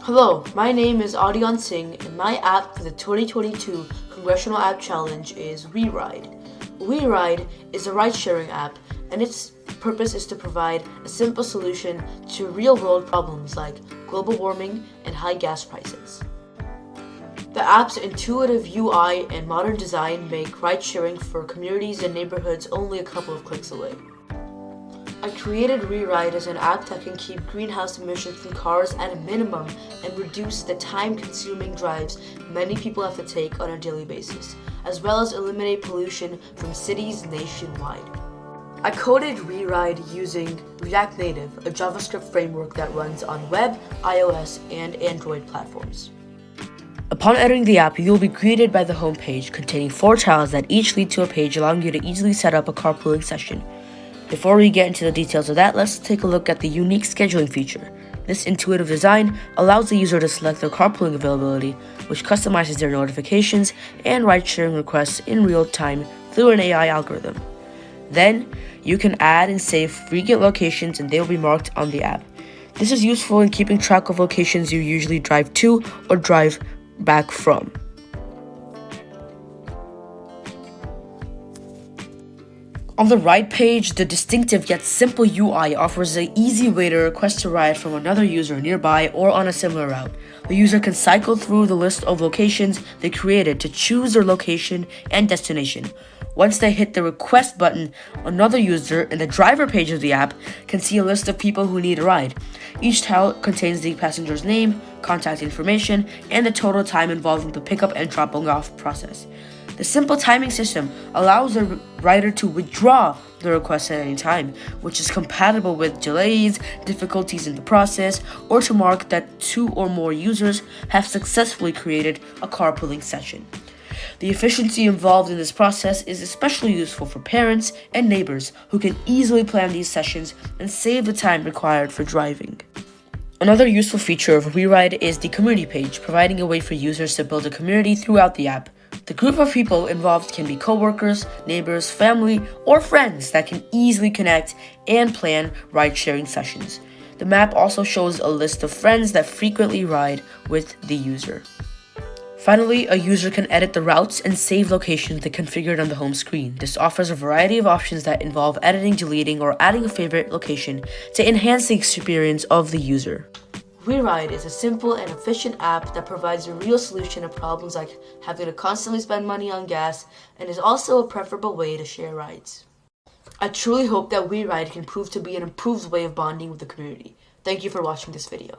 Hello, my name is Adion Singh, and my app for the 2022 Congressional App Challenge is WeRide. WeRide is a ride-sharing app, and its purpose is to provide a simple solution to real-world problems like global warming and high gas prices. The app's intuitive UI and modern design make ride-sharing for communities and neighborhoods only a couple of clicks away. I created WeRide as an app that can keep greenhouse emissions from cars at a minimum and reduce the time-consuming drives many people have to take on a daily basis, as well as eliminate pollution from cities nationwide. I coded WeRide using React Native, a JavaScript framework that runs on web, iOS, and Android platforms. Upon entering the app, you will be greeted by the home page containing 4 tiles that each lead to a page allowing you to easily set up a carpooling session. Before we get into the details of that, let's take a look at the unique scheduling feature. This intuitive design allows the user to select their carpooling availability, which customizes their notifications and ride-sharing requests in real time through an AI algorithm. Then, you can add and save frequent locations and they will be marked on the app. This is useful in keeping track of locations you usually drive to or drive back from. On the ride page, the distinctive yet simple UI offers an easy way to request a ride from another user nearby or on a similar route. The user can cycle through the list of locations they created to choose their location and destination. Once they hit the request button, another user in the driver page of the app can see a list of people who need a ride. Each tile contains the passenger's name, contact information, and the total time involved in the pickup and dropping off process. The simple timing system allows the rider to withdraw the request at any time, which is compatible with delays, difficulties in the process, or to mark that 2 or more users have successfully created a carpooling session. The efficiency involved in this process is especially useful for parents and neighbors who can easily plan these sessions and save the time required for driving. Another useful feature of WeRide is the community page, providing a way for users to build a community throughout the app. The group of people involved can be coworkers, neighbors, family, or friends that can easily connect and plan ride-sharing sessions. The map also shows a list of friends that frequently ride with the user. Finally, a user can edit the routes and save locations they configured on the home screen. This offers a variety of options that involve editing, deleting, or adding a favorite location to enhance the experience of the user. WeRide is a simple and efficient app that provides a real solution to problems like having to constantly spend money on gas and is also a preferable way to share rides. I truly hope that WeRide can prove to be an improved way of bonding with the community. Thank you for watching this video.